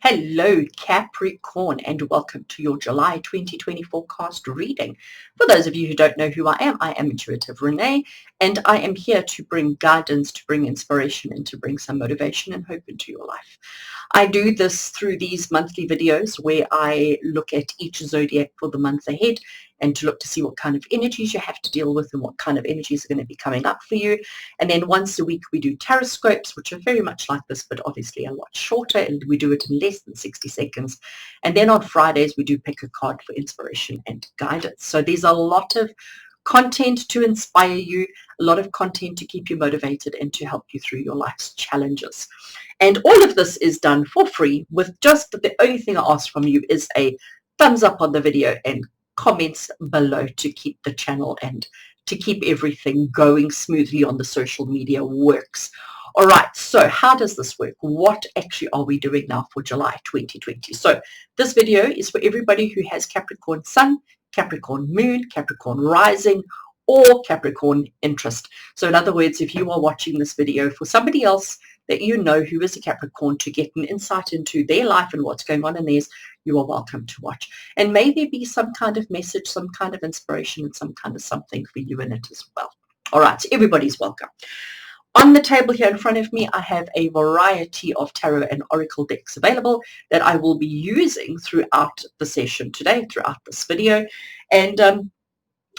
Hello Capricorn, and welcome to your July 2020 forecast reading. For those of you who don't know who I am Intuitive Rene, and I am here to bring guidance, to bring inspiration, and to bring some motivation and hope into your life. I do this through these monthly videos where I look at each zodiac for the month ahead and to look to see what kind of energies you have to deal with and what kind of energies are going to be coming up for you. And then once a week we do tarot scopes, which are very much like this, but obviously a lot shorter, and we do it in less than 60 seconds. And then on Fridays we do pick a card for inspiration and guidance. So there's a lot of content to inspire you, a lot of content to keep you motivated and to help you through your life's challenges. And all of this is done for free, with just the only thing I ask from you is a thumbs up on the video and comments below to keep the channel and to keep everything going smoothly on the social media works. All right, so how does this work? What actually are we doing now for July 2020? So this video is for everybody who has Capricorn Sun, Capricorn Moon, Capricorn Rising, or Capricorn Interest. So in other words, if you are watching this video for somebody else that you know who is a Capricorn to get an insight into their life and what's going on in theirs, you are welcome to watch. And may there be some kind of message, some kind of inspiration, and some kind of something for you in it as well. All right, so everybody's welcome. On the table here in front of me, I have a variety of tarot and oracle decks available that I will be using throughout the session today, throughout this video. And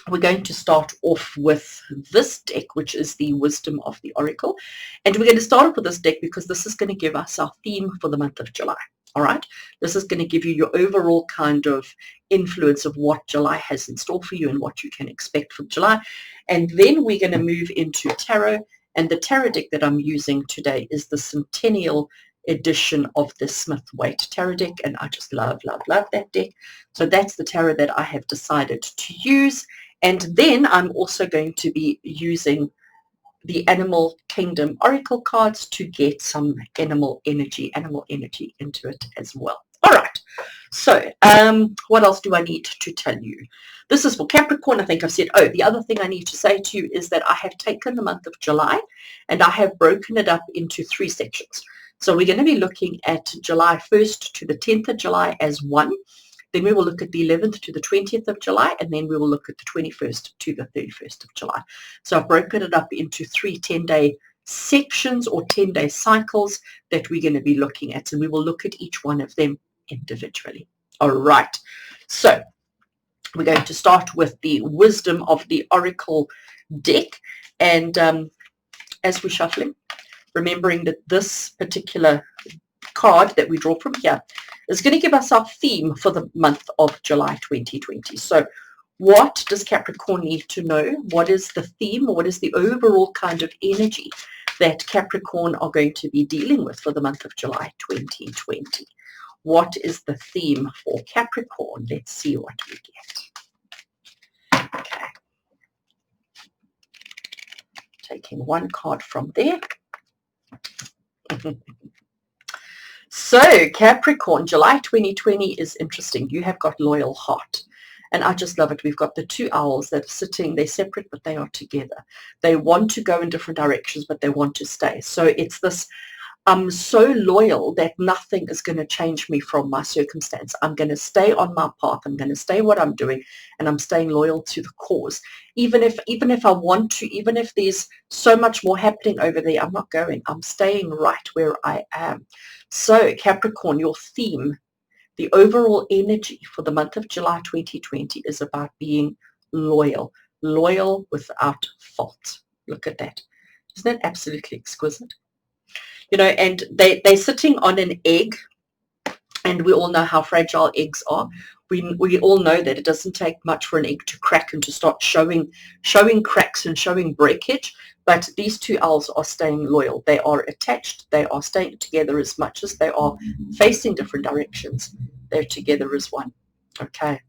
we're going to start off with this deck, which is the Wisdom of the Oracle. And we're going to start off with this deck because this is going to give us our theme for the month of July. All right. This is going to give you your overall kind of influence of what July has in store for you and what you can expect from July. And then we're going to move into tarot. And the tarot deck that I'm using today is the Centennial edition of the Smith-Waite tarot deck, and I just love that deck. So that's the tarot that I have decided to use. And then I'm also going to be using the Animal Kingdom Oracle cards to get some animal energy into it as well. All right. So what else do I need to tell you? This is for Capricorn. I think I've said, the other thing I need to say to you is that I have taken the month of July and I have broken it up into 3 sections. So we're going to be looking at July 1st to the 10th of July as one. Then we will look at the 11th to the 20th of July, and then we will look at the 21st to the 31st of July. So I've broken it up into 3 10-day sections or 10-day cycles that we're going to be looking at, and we will look at each one of them individually. All right. So we're going to start with the Wisdom of the Oracle deck, and as we're shuffling, remembering that this particular card that we draw from here is going to give us our theme for the month of July 2020. So what does Capricorn need to know? What is the theme? What is the overall kind of energy that Capricorn are going to be dealing with for the month of July 2020? What is the theme for Capricorn? Let's see what we get. Okay. Taking one card from there. So Capricorn, July 2020 is interesting. You have got loyal heart. And I just love it. We've got the 2 owls that are sitting. They're separate, but they are together. They want to go in different directions, but they want to stay. So it's this, I'm so loyal that nothing is going to change me from my circumstance. I'm going to stay on my path. I'm going to stay what I'm doing, and I'm staying loyal to the cause. Even if I want to, even if there's so much more happening over there, I'm not going. I'm staying right where I am. So Capricorn, your theme, the overall energy for the month of July 2020 is about being loyal without fault. Look at that. Isn't that absolutely exquisite? You know, and they're sitting on an egg, and we all know how fragile eggs are. We all know that it doesn't take much for an egg to crack and to start showing cracks and showing breakage. But these 2 owls are staying loyal. They are attached. They are staying together as much as they are facing different directions. They're together as one. Okay.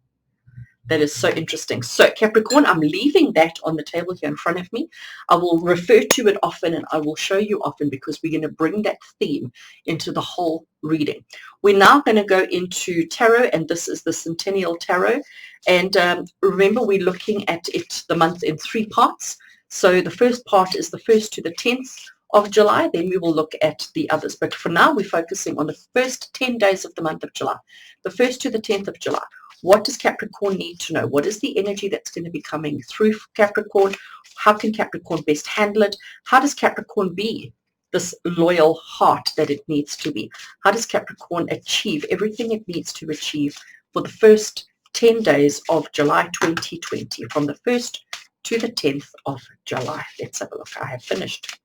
That is so interesting. So Capricorn, I'm leaving that on the table here in front of me. I will refer to it often, and I will show you often, because we're going to bring that theme into the whole reading. We're now going to go into tarot, and this is the Centennial Tarot. And remember, we're looking at it, the month, in 3 parts. So the first part is the 1st to the 10th of July, then we will look at the others. But for now, we're focusing on the first 10 days of the month of July, the 1st to the 10th of July. What does Capricorn need to know? What is the energy that's going to be coming through Capricorn? How can Capricorn best handle it? How does Capricorn be this loyal heart that it needs to be? How does Capricorn achieve everything it needs to achieve for the first 10 days of July 2020, from the 1st to the 10th of July? Let's have a look. I have finished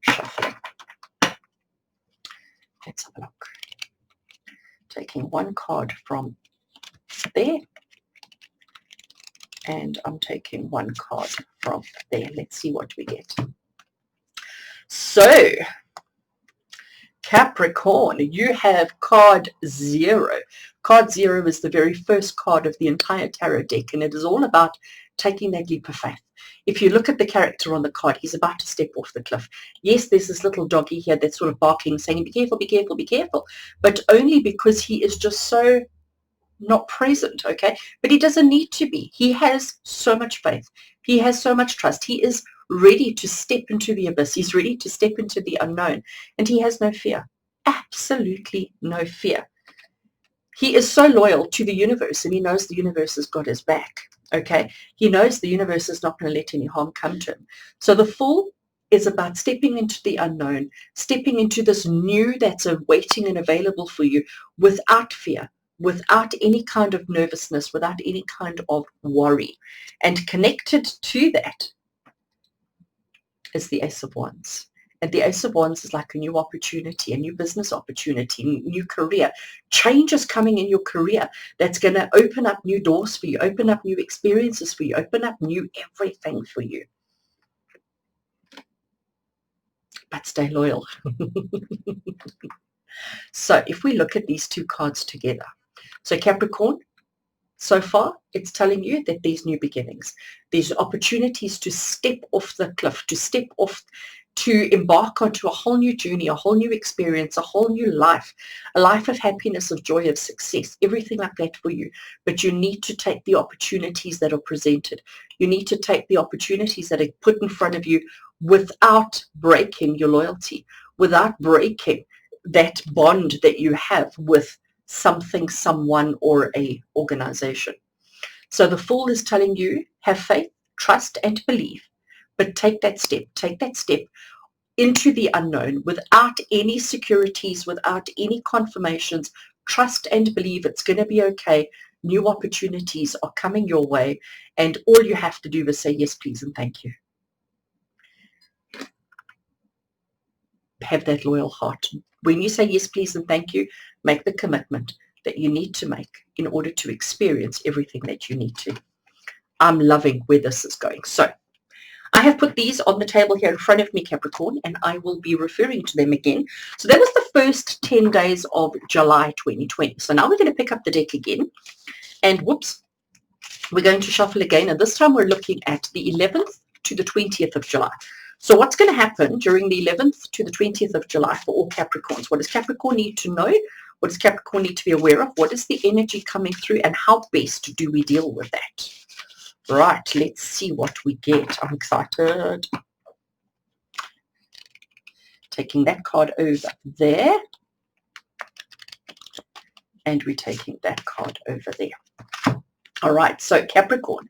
shuffling. Let's have a look. Taking one card from there, and I'm taking one card from there. Let's see what we get. So, Capricorn, you have card 0. Card 0 is the very first card of the entire tarot deck, and it is all about taking that leap of faith. If you look at the character on the card, he's about to step off the cliff. Yes, there's this little doggy here that's sort of barking, saying, be careful, be careful, be careful. But only because he is just so not present, okay? But he doesn't need to be. He has so much faith. He has so much trust. He is ready to step into the abyss. He's ready to step into the unknown. And he has no fear. Absolutely no fear. He is so loyal to the universe, and he knows the universe has got his back, okay? He knows the universe is not going to let any harm come to him. So the Fool is about stepping into the unknown, stepping into this new that's awaiting and available for you without fear, without any kind of nervousness, without any kind of worry. And connected to that is the Ace of Wands. And the Ace of Wands is like a new opportunity, a new business opportunity, new career. Change is coming in your career that's going to open up new doors for you, open up new experiences for you, open up new everything for you. But stay loyal. So if we look at these two cards together, so Capricorn, so far, it's telling you that there's new beginnings. There's opportunities to step off the cliff, to step off, to embark onto a whole new journey, a whole new experience, a whole new life, a life of happiness, of joy, of success, everything like that for you. But you need to take the opportunities that are presented. You need to take the opportunities that are put in front of you without breaking your loyalty, without breaking that bond that you have with something, someone, or a organization. So the Fool is telling you, have faith, trust, and believe, but take that step into the unknown without any securities, without any confirmations. Trust and believe it's going to be okay. New opportunities are coming your way, and all you have to do is say yes, please, and thank you. Have that loyal heart. When you say yes, please, and thank you, make the commitment that you need to make in order to experience everything that you need to. I'm loving where this is going. So I have put these on the table here in front of me, Capricorn, and I will be referring to them again. So that was the first 10 days of July 2020. So now we're going to pick up the deck again, and whoops, we're going to shuffle again, and this time we're looking at the 11th to the 20th of July. So what's going to happen during the 11th to the 20th of July for all Capricorns? What does Capricorn need to know? What does Capricorn need to be aware of? What is the energy coming through, and how best do we deal with that? Right, let's see what we get. I'm excited. Taking that card over there. And we're taking that card over there. All right, so Capricorn,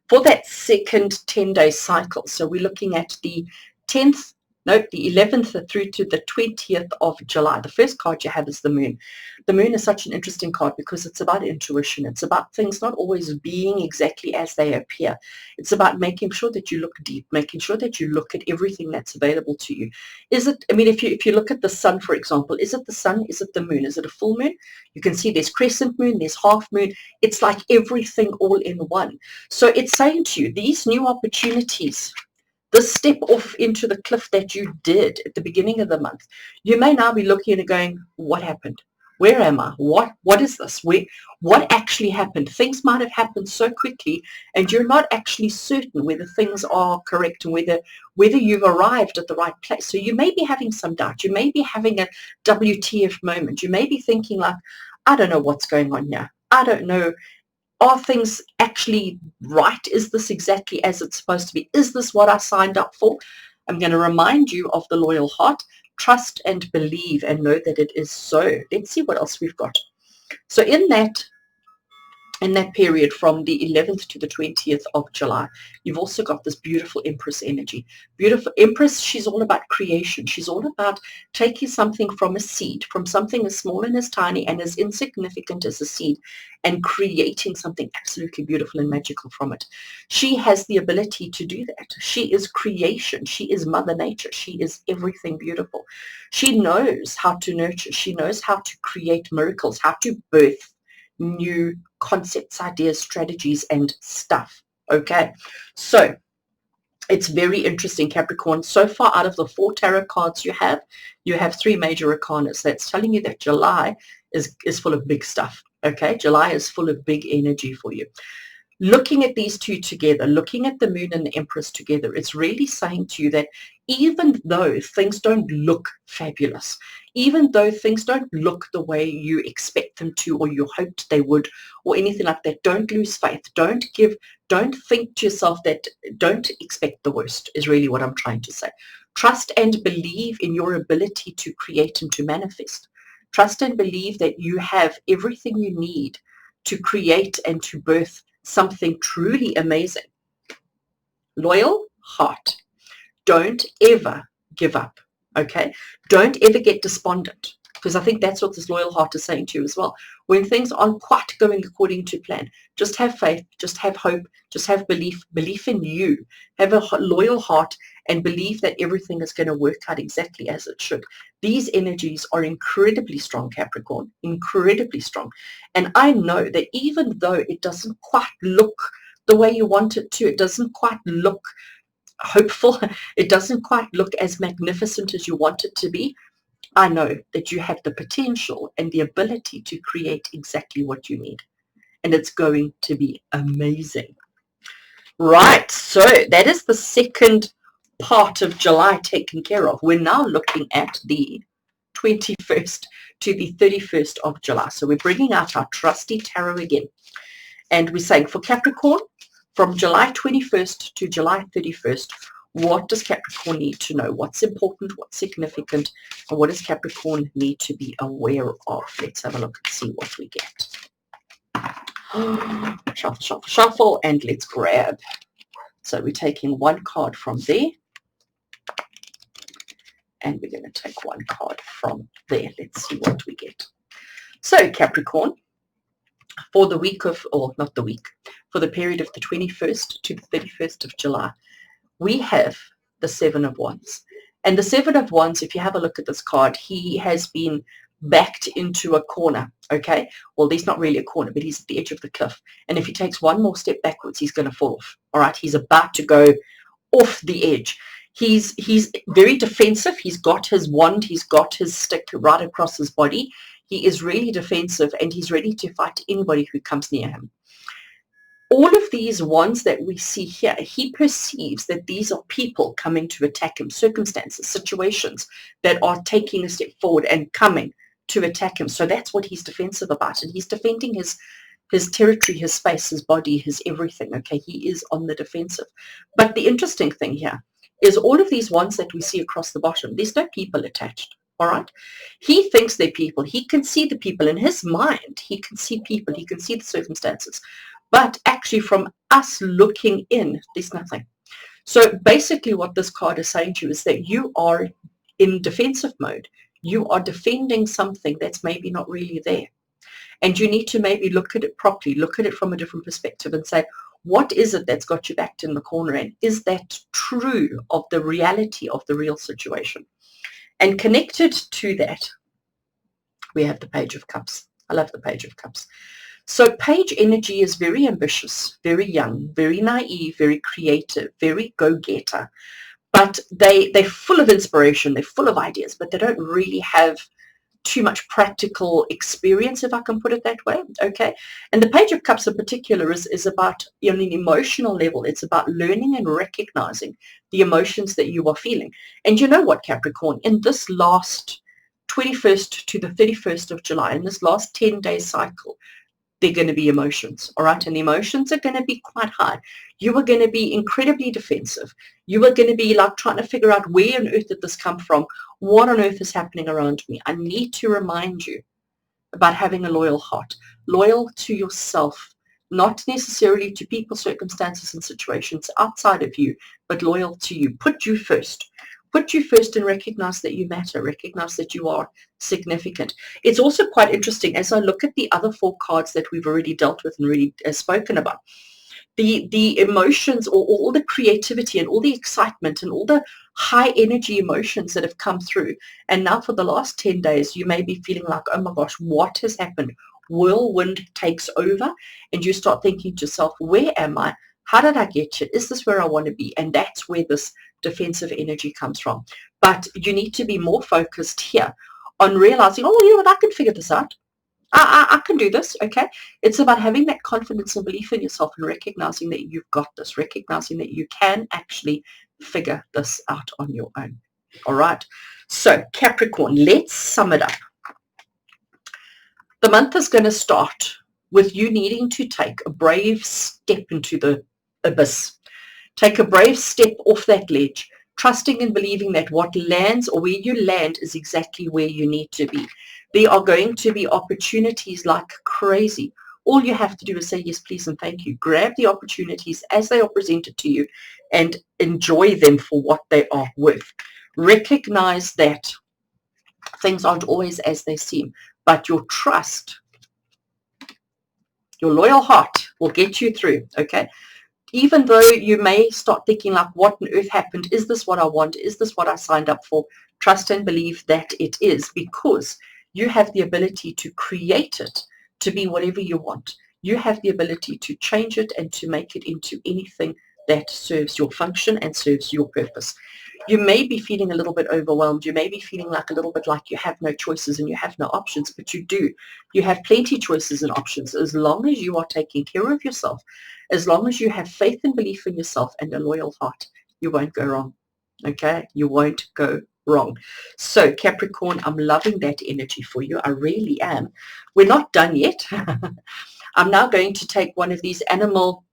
for that second 10-day cycle, so we're looking at the 11th through to the 20th of July. The first card you have is the Moon. The Moon is such an interesting card because it's about intuition. It's about things not always being exactly as they appear. It's about making sure that you look deep, making sure that you look at everything that's available to you. Is it, I mean, if you look at the sun, for example, is it the sun? Is it the moon? Is it a full moon? You can see there's crescent moon, there's half moon. It's like everything all in one. So it's saying to you, these new opportunities, this step off into the cliff that you did at the beginning of the month, you may now be looking and going, what happened? Where am I? What is this? What actually happened? Things might have happened so quickly, and you're not actually certain whether things are correct and whether you've arrived at the right place. So you may be having some doubt. You may be having a WTF moment. You may be thinking like, I don't know what's going on here. I don't know. Are things actually right? Is this exactly as it's supposed to be? Is this what I signed up for? I'm going to remind you of the loyal heart. Trust and believe and know that it is so. Let's see what else we've got. So in that period from the 11th to the 20th of July, you've also got this beautiful Empress energy. Beautiful Empress, she's all about creation. She's all about taking something from a seed, from something as small and as tiny and as insignificant as a seed, and creating something absolutely beautiful and magical from it. She has the ability to do that. She is creation. She is Mother Nature. She is everything beautiful. She knows how to nurture. She knows how to create miracles, how to birth new concepts, ideas, strategies, and stuff. Okay, so it's very interesting, Capricorn. So far, out of the 4 tarot cards you have 3 major arcanas. That's telling you that July is full of big stuff. Okay, July is full of big energy for you. Looking at these two together, looking at the moon and the Empress together, it's really saying to you that even though things don't look fabulous, even though things don't look the way you expect them to or you hoped they would or anything like that, don't lose faith. Don't think to yourself that, don't expect the worst is really what I'm trying to say. Trust and believe in your ability to create and to manifest. Trust and believe that you have everything you need to create and to birth something truly amazing. Loyal heart. Don't ever give up. Okay? Don't ever get despondent, because I think that's what this loyal heart is saying to you as well. When things aren't quite going according to plan, just have faith, just have hope, just have belief in you. Have a loyal heart and believe that everything is going to work out exactly as it should. These energies are incredibly strong, Capricorn, incredibly strong. And I know that even though it doesn't quite look the way you want it to, it doesn't quite look hopeful, it doesn't quite look as magnificent as you want it to be, I know that you have the potential and the ability to create exactly what you need. And it's going to be amazing. Right, so that is the second part of July taken care of. We're now looking at the 21st to the 31st of July. So we're bringing out our trusty tarot again. And we're saying for Capricorn, from July 21st to July 31st, what does Capricorn need to know? What's important? What's significant? And what does Capricorn need to be aware of? Let's have a look and see what we get. Shuffle, shuffle, shuffle, and let's grab. So we're taking one card from there. And we're going to take one card from there. Let's see what we get. So Capricorn, for the week of, or not the week, for the period of the 21st to the 31st of July, we have the 7 of Wands. And the 7 of Wands, if you have a look at this card, he has been backed into a corner, okay? Well, he's not really a corner, but he's at the edge of the cliff. And if he takes one more step backwards, he's going to fall off, all right? He's about to go off the edge. He's very defensive. He's got his wand. He's got his stick right across his body. He is really defensive, and he's ready to fight anybody who comes near him. All of these wands that we see here, he perceives that these are people coming to attack him, circumstances, situations that are taking a step forward and coming to attack him. So that's what he's defensive about, and he's defending his territory, his space, his body, his everything. Okay, he is on the defensive. But the interesting thing here is all of these wands that we see across the bottom, there's no people attached. All right. He thinks they're people. He can see the people in his mind. He can see people. He can see the circumstances. But actually from us looking in, there's nothing. So basically what this card is saying to you is that you are in defensive mode. You are defending something that's maybe not really there. And you need to maybe look at it properly, look at it from a different perspective and say, what is it that's got you backed in the corner? And is that true of the reality of the real situation? And connected to that, we have the Page of Cups. I love the Page of Cups. So page energy is very ambitious, very young, very naive, very creative, very go-getter. But they're full of inspiration, they're full of ideas, but they don't really have too much practical experience, if I can put it that way. Okay. And the Page of Cups in particular is about, on an emotional level, it's about learning and recognizing the emotions that you are feeling. And you know what, Capricorn, in this last 21st to the 31st of July, in this last 10-day cycle, there are going to be emotions, all right? And the emotions are going to be quite high. You are going to be incredibly defensive. You are going to be like trying to figure out where on earth did this come from? What on earth is happening around me? I need to remind you about having a loyal heart, loyal to yourself, not necessarily to people, circumstances, and situations outside of you, but loyal to you. Put you first. Put you first and recognize that you matter. Recognize that you are significant. It's also quite interesting as I look at the other 4 cards that we've already dealt with and really spoken about. The emotions or all the creativity and all the excitement and all the high energy emotions that have come through. And now for the last 10 days, you may be feeling like, oh my gosh, what has happened? Whirlwind takes over and you start thinking to yourself, where am I? How did I get here? Is this where I want to be? And that's where this defensive energy comes from. But you need to be more focused here on realizing, oh, you know what, I can figure this out. I can do this, okay? It's about having that confidence and belief in yourself and recognizing that you've got this, recognizing that you can actually figure this out on your own. All right? So, Capricorn, let's sum it up. The month is going to start with you needing to take a brave step into the abyss. Take a brave step off that ledge, trusting and believing that what lands or where you land is exactly where you need to be. There are going to be opportunities like crazy. All you have to do is say yes, please, and thank you. Grab the opportunities as they are presented to you and enjoy them for what they are worth. Recognize that things aren't always as they seem, but your trust, your loyal heart will get you through, okay? Even though you may start thinking like, what on earth happened? Is this what I want? Is this what I signed up for? Trust and believe that it is, because you have the ability to create it to be whatever you want. You have the ability to change it and to make it into anything that serves your function and serves your purpose. You may be feeling a little bit overwhelmed. You may be feeling like a little bit like you have no choices and you have no options, but you do. You have plenty choices and options as long as you are taking care of yourself. As long as you have faith and belief in yourself and a loyal heart, you won't go wrong. Okay? You won't go wrong. So Capricorn, I'm loving that energy for you. I really am. We're not done yet. I'm now going to take one of these Animal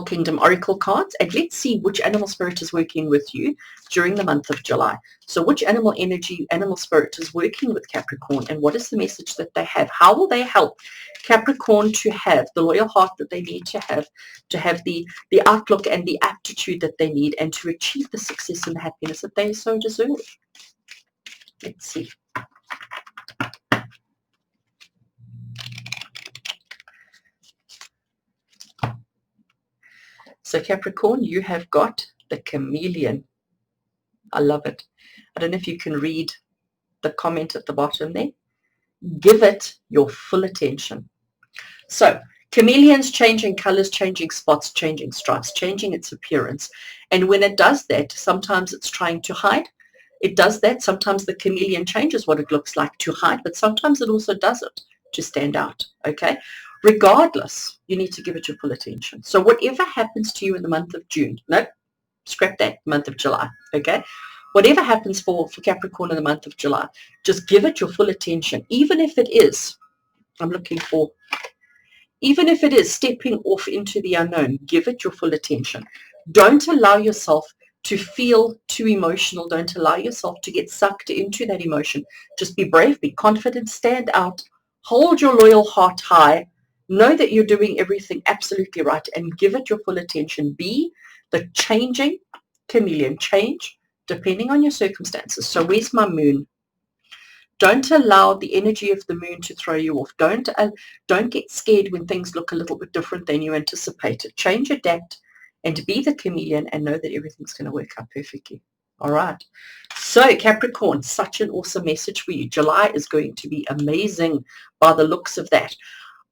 Kingdom Oracle cards and let's see which animal spirit is working with you during the month of July. So which animal energy, animal spirit is working with Capricorn and what is the message that they have? How will they help Capricorn to have the loyal heart that they need to have the outlook and the aptitude that they need and to achieve the success and the happiness that they so deserve? Let's see. So Capricorn, you have got the chameleon. I love it. I don't know if you can read the comment at the bottom there. Give it your full attention. So chameleons changing colors, changing spots, changing stripes, changing its appearance. And when it does that, sometimes it's trying to hide. It does that. Sometimes the chameleon changes what it looks like to hide, but sometimes it also does it to stand out. Okay? Regardless, you need to give it your full attention. So whatever happens to you in the month of June, no, scrap that, month of July, okay? Whatever happens for Capricorn in the month of July, just give it your full attention, even if it is, even if it is stepping off into the unknown, give it your full attention. Don't allow yourself to feel too emotional. Don't allow yourself to get sucked into that emotion. Just be brave, be confident, stand out, hold your loyal heart high. Know that you're doing everything absolutely right and give it your full attention. Be the changing chameleon. Change depending on your circumstances. So where's my moon? Don't allow the energy of the moon to throw you off. Don't get scared when things look a little bit different than you anticipated. Change, adapt, and be the chameleon and know that everything's going to work out perfectly. All right. So Capricorn, such an awesome message for you. July is going to be amazing by the looks of that.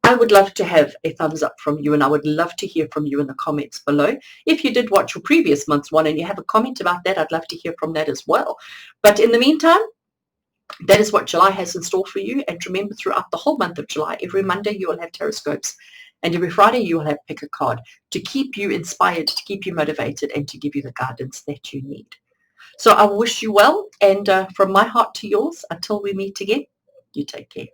I would love to have a thumbs up from you and I would love to hear from you in the comments below. If you did watch your previous month's one and you have a comment about that, I'd love to hear from that as well. But in the meantime, that is what July has in store for you. And remember, throughout the whole month of July, every Monday you will have taroscopes and every Friday you will have pick a card to keep you inspired, to keep you motivated and to give you the guidance that you need. So I wish you well and from my heart to yours, until we meet again, you take care.